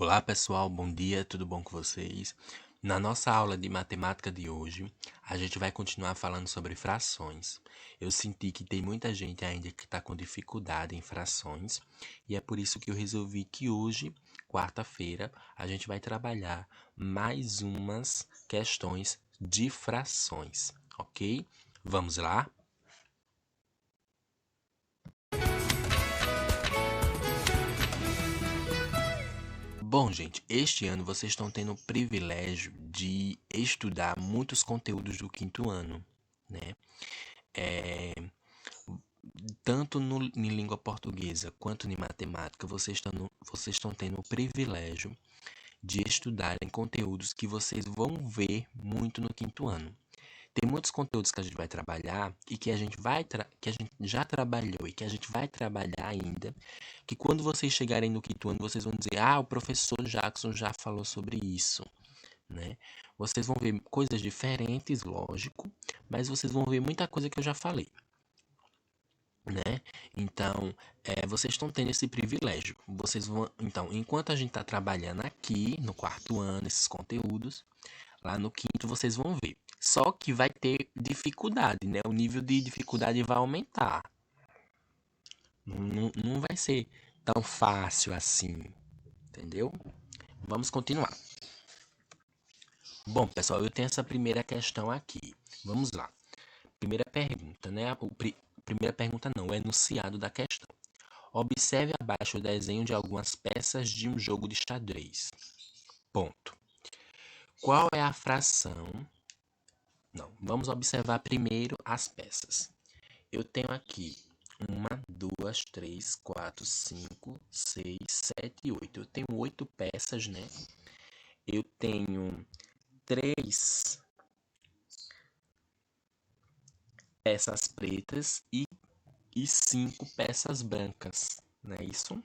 Olá pessoal, bom dia, tudo bom com vocês? Na nossa aula de matemática de hoje, a gente vai continuar falando sobre frações. Eu senti que tem muita gente ainda que está com dificuldade em frações, e é por isso que eu resolvi que hoje, quarta-feira, a gente vai trabalhar mais umas questões de frações, ok? Vamos lá? Bom, gente, este ano vocês estão tendo o privilégio de estudar muitos conteúdos do quinto ano, né? É, tanto em língua portuguesa quanto em matemática, vocês estão tendo o privilégio de estudarem conteúdos que vocês vão ver muito no quinto ano. Tem muitos conteúdos que a gente vai trabalhar e que a gente que a gente já trabalhou e que a gente vai trabalhar ainda, que quando vocês chegarem no quinto ano, vocês vão dizer: "Ah, o professor Jackson já falou sobre isso", né? Vocês vão ver coisas diferentes, lógico, mas vocês vão ver muita coisa que eu já falei, né? Então, vocês estão tendo esse privilégio. Então, enquanto a gente está trabalhando aqui no quarto ano esses conteúdos, lá no quinto vocês vão ver. Só que vai ter dificuldade, né? O nível de dificuldade vai aumentar. Não vai ser tão fácil assim, entendeu? Vamos continuar. Bom, pessoal, eu tenho essa primeira questão aqui. Vamos lá. Primeira pergunta, né? Primeira pergunta não, o enunciado da questão. Observe abaixo o desenho de algumas peças de um jogo de xadrez. Ponto. Qual é a fração? Não, vamos observar primeiro as peças. Eu tenho aqui 1, 2, 3, 4, 5, 6, 7, 8. Eu tenho 8 peças, né? Eu tenho 3 peças pretas e 5 peças brancas, não é isso?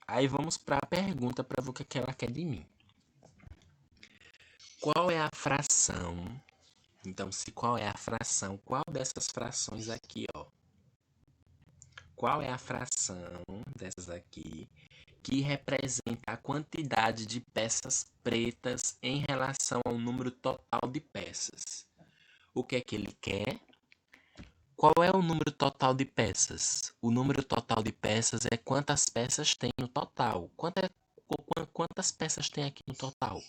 Aí vamos para a pergunta para ver o que ela quer de mim. Qual é a fração? Então, se qual é a fração, qual dessas frações aqui, ó? Qual é a fração dessas aqui que representa a quantidade de peças pretas em relação ao número total de peças? O que é que ele quer? Qual é o número total de peças? O número total de peças é quantas peças tem no total. Quantas peças tem aqui no total?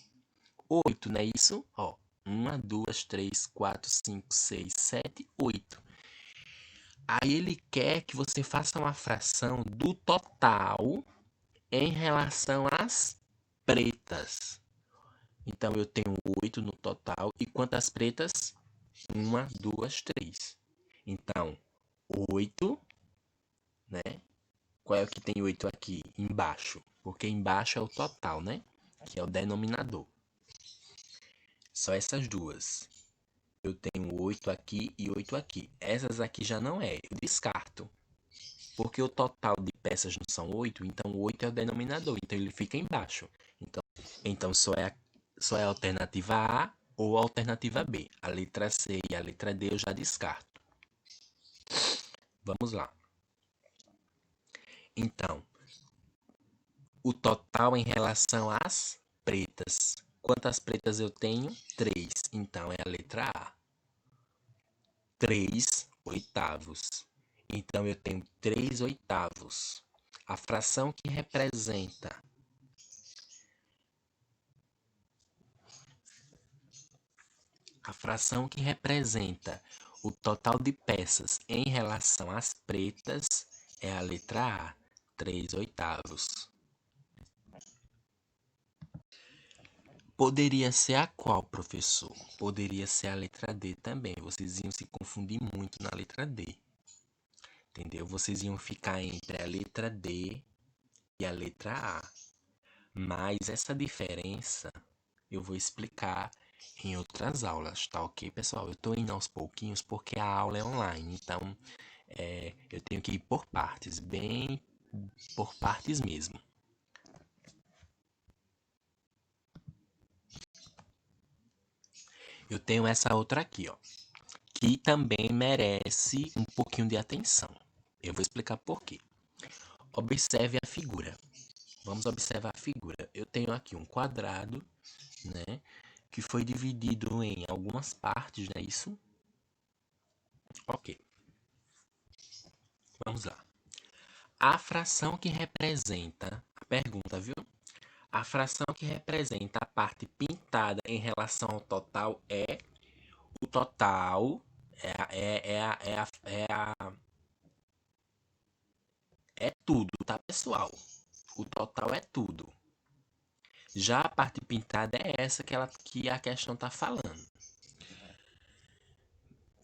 8, não é isso? Ó, 1, 2, 3, 4, 5, 6, 7, 8. Aí ele quer que você faça uma fração do total em relação às pretas. Então eu tenho 8 no total. E quantas pretas? 1, 2, 3. Então, 8, né? Qual é o que tem 8 aqui? Embaixo. Porque embaixo é o total, né? Que é o denominador. Só essas duas. Eu tenho 8 aqui e 8 aqui. Essas aqui já não é. Eu descarto. Porque o total de peças não são 8, então 8 é o denominador. Então ele fica embaixo. Então só é a alternativa A ou a alternativa B. A letra C e a letra D eu já descarto. Vamos lá. Então, o total em relação às pretas. Quantas pretas eu tenho? 3. Então é a letra A. 3 oitavos. Então eu tenho 3 oitavos. A fração que representa o total de peças em relação às pretas é a letra A, 3 oitavos. Poderia ser a qual, professor? Poderia ser a letra D também. Vocês iam se confundir muito na letra D. Entendeu? Vocês iam ficar entre a letra D e a letra A. Mas essa diferença eu vou explicar em outras aulas, tá ok, pessoal? Eu tô indo aos pouquinhos porque a aula é online, então eu tenho que ir por partes, bem por partes mesmo. Eu tenho essa outra aqui, ó, que também merece um pouquinho de atenção. Eu vou explicar por quê. Observe a figura. Vamos observar a figura. Eu tenho aqui um quadrado, né, que foi dividido em algumas partes, não é isso? Ok, vamos lá. A fração que representa, a pergunta, viu? A fração que representa a parte pintada em relação ao total é o total, é tudo, tá, pessoal? O total é tudo. Já a parte pintada é essa que a questão tá falando.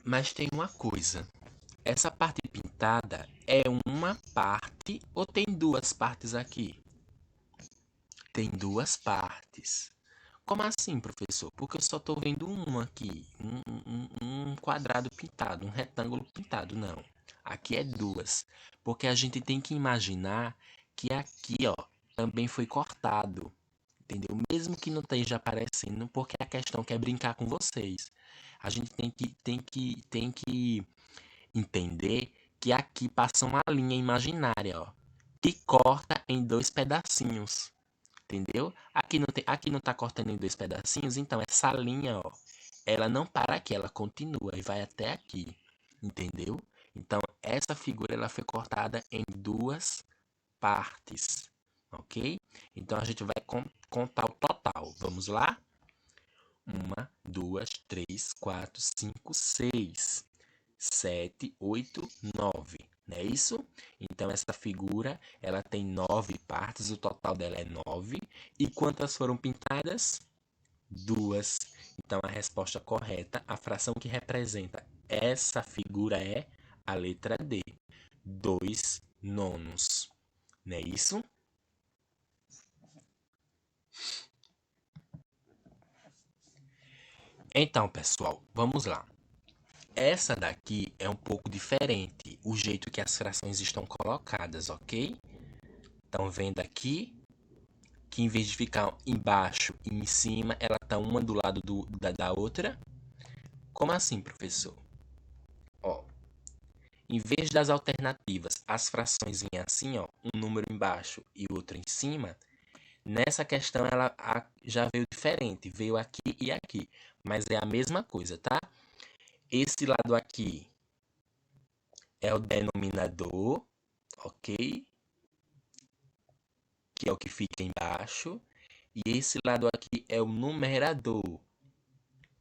Mas tem uma coisa. Essa parte pintada é uma parte ou tem duas partes aqui? Tem duas partes. Como assim, professor? Porque eu só estou vendo uma aqui, um quadrado pintado, um retângulo pintado. Não, aqui é duas. Porque a gente tem que imaginar que aqui, ó, também foi cortado. Entendeu? Mesmo que não esteja aparecendo, porque a questão quer brincar com vocês. A gente tem que entender que aqui passa uma linha imaginária, ó, que corta em dois pedacinhos. Entendeu? Aqui não tá cortando em dois pedacinhos, então essa linha, ó, ela não para aqui, ela continua e vai até aqui. Entendeu? Então essa figura ela foi cortada em duas partes, ok? Então a gente vai contar o total. Vamos lá? Uma, duas, três, quatro, cinco, seis, sete, oito, nove. Não é isso? Então essa figura ela tem 9 partes, o total dela é 9. E quantas foram pintadas? Duas. Então a resposta correta, a fração que representa essa figura é a letra D, 2 nonos. Não é isso? Então, pessoal, vamos lá. Essa daqui é um pouco diferente, o jeito que as frações estão colocadas, ok? Estão vendo aqui que em vez de ficar embaixo e em cima, ela está uma do lado da outra? Como assim, professor? Ó, em vez das alternativas, as frações vêm assim, ó, um número embaixo e o outro em cima, nessa questão ela já veio diferente, veio aqui e aqui, mas é a mesma coisa, tá? Esse lado aqui é o denominador, ok? Que é o que fica embaixo. E esse lado aqui é o numerador,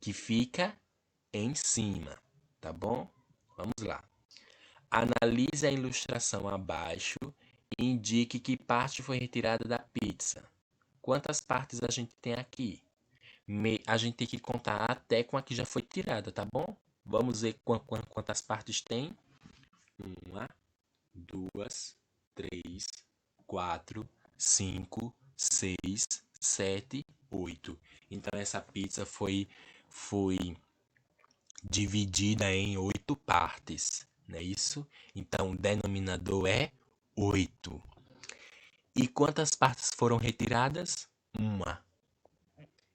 que fica em cima, tá bom? Vamos lá. Analise a ilustração abaixo e indique que parte foi retirada da pizza. Quantas partes a gente tem aqui? A gente tem que contar até com a que já foi tirada, tá bom? Vamos ver quantas partes tem. Uma, duas, três, quatro, cinco, seis, sete, oito. Então essa pizza foi dividida em 8 partes, não é isso? Então o denominador é 8. E quantas partes foram retiradas? Uma.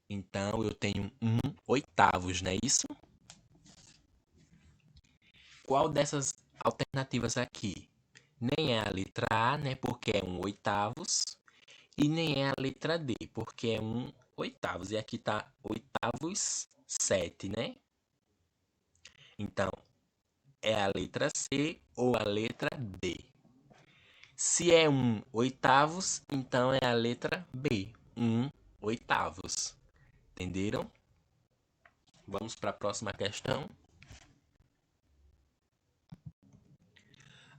Então eu tenho 1/8, não é isso? Qual dessas alternativas aqui? Nem é a letra A, né? Porque é 1/8. E nem é a letra D, porque é 1/8. E aqui tá 8/7, né? Então, é a letra C ou a letra D. Se é 1/8, então é a letra B, 1/8. Entenderam? Vamos para a próxima questão.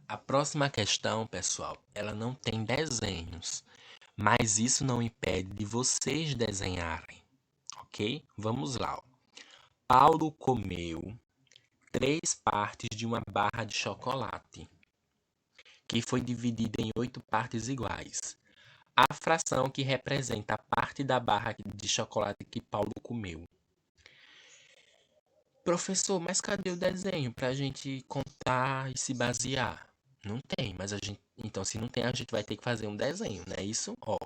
A próxima questão, pessoal, ela não tem desenhos, mas isso não impede de vocês desenharem, ok? Vamos lá. Paulo comeu 3 partes de uma barra de chocolate, que foi dividida em 8 partes iguais. A fração que representa a parte da barra de chocolate que Paulo comeu. Professor, mas cadê o desenho para a gente contar e se basear? Não tem, mas a gente. Então, se não tem, a gente vai ter que fazer um desenho, não é isso? Ó,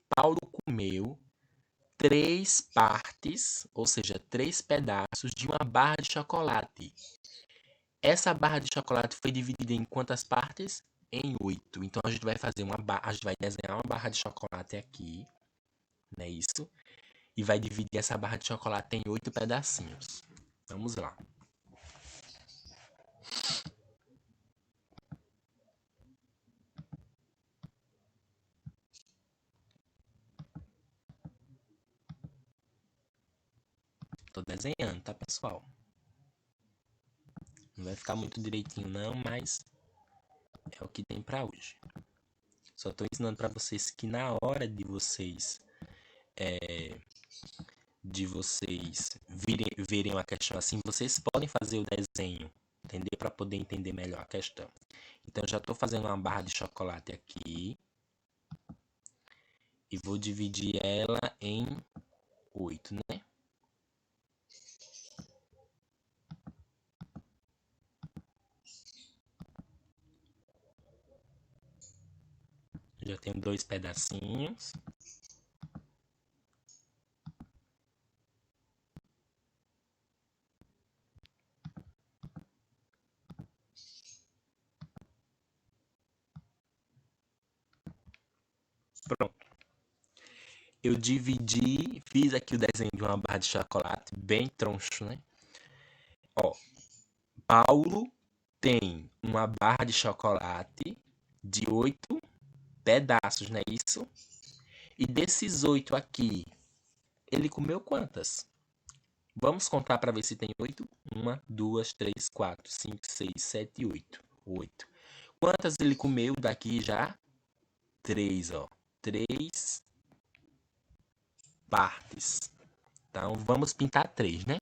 Paulo comeu 3 partes, ou seja, 3 pedaços de uma barra de chocolate. Essa barra de chocolate foi dividida em quantas partes? em 8. Então a gente vai fazer a gente vai desenhar uma barra de chocolate aqui, né, isso? E vai dividir essa barra de chocolate em 8 pedacinhos. Vamos lá. Tô desenhando, tá, pessoal? Não vai ficar muito direitinho não, mas é o que tem pra hoje. Só tô ensinando pra vocês que na hora de vocês verem uma questão assim, vocês podem fazer o desenho, entender? Para poder entender melhor a questão. Então, já estou fazendo uma barra de chocolate aqui e vou dividir ela em 8, né? Já tenho 2 pedacinhos. Pronto. Eu dividi, fiz aqui o desenho de uma barra de chocolate, bem troncho, né? Ó, Paulo tem uma barra de chocolate de 8 pedaços, não é isso? E desses 8 aqui, ele comeu quantas? Vamos contar para ver se tem 8. 1, 2, 3, 4, 5, 6, 7, 8. 8. Quantas ele comeu daqui já? 3, ó. 3 partes. Então, vamos pintar 3, né?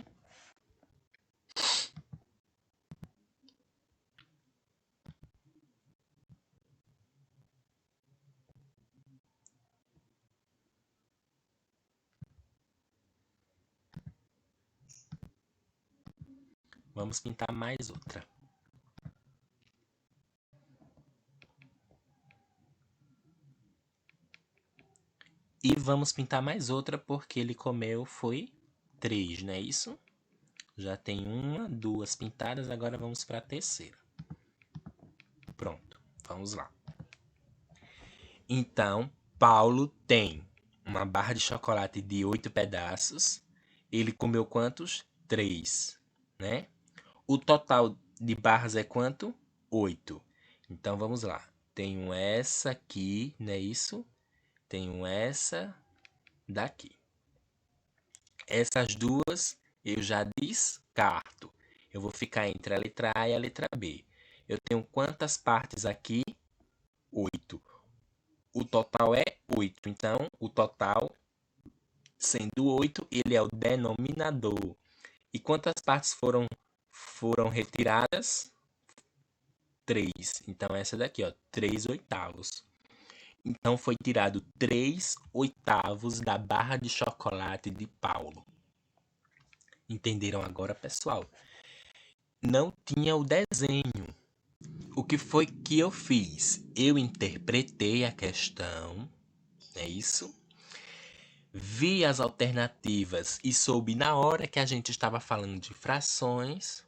Vamos pintar mais outra. E vamos pintar mais outra porque ele comeu foi 3, não é isso? Já tem 1, 2 pintadas, agora vamos para a terceira. Pronto, vamos lá. Então, Paulo tem uma barra de chocolate de 8 pedaços. Ele comeu quantos? 3, né? O total de barras é quanto? 8. Então, vamos lá. Tenho essa aqui, não é isso? Tenho essa daqui. Essas duas eu já descarto. Eu vou ficar entre a letra A e a letra B. Eu tenho quantas partes aqui? 8. O total é 8. Então, o total, sendo 8, ele é o denominador. E quantas partes foram retiradas? 3. Então, essa daqui, ó, 3 oitavos. Então, foi tirado 3 oitavos da barra de chocolate de Paulo. Entenderam agora, pessoal? Não tinha o desenho. O que foi que eu fiz? Eu interpretei a questão, é isso? Vi as alternativas e soube na hora que a gente estava falando de frações.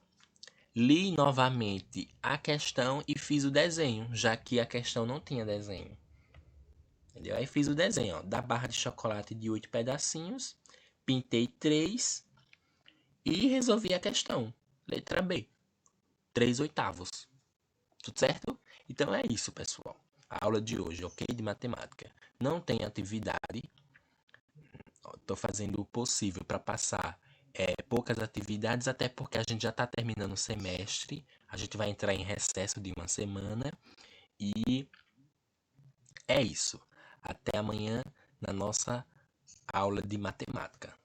Li novamente a questão e fiz o desenho, já que a questão não tinha desenho. Entendeu? Aí fiz o desenho, ó, da barra de chocolate de 8 pedacinhos, pintei 3 e resolvi a questão. Letra B, 3 oitavos. Tudo certo? Então é isso, pessoal. A aula de hoje, ok? De matemática. Não tem atividade. Estou fazendo o possível para passar poucas atividades, até porque a gente já está terminando o semestre. A gente vai entrar em recesso de uma semana. E é isso. Até amanhã na nossa aula de matemática.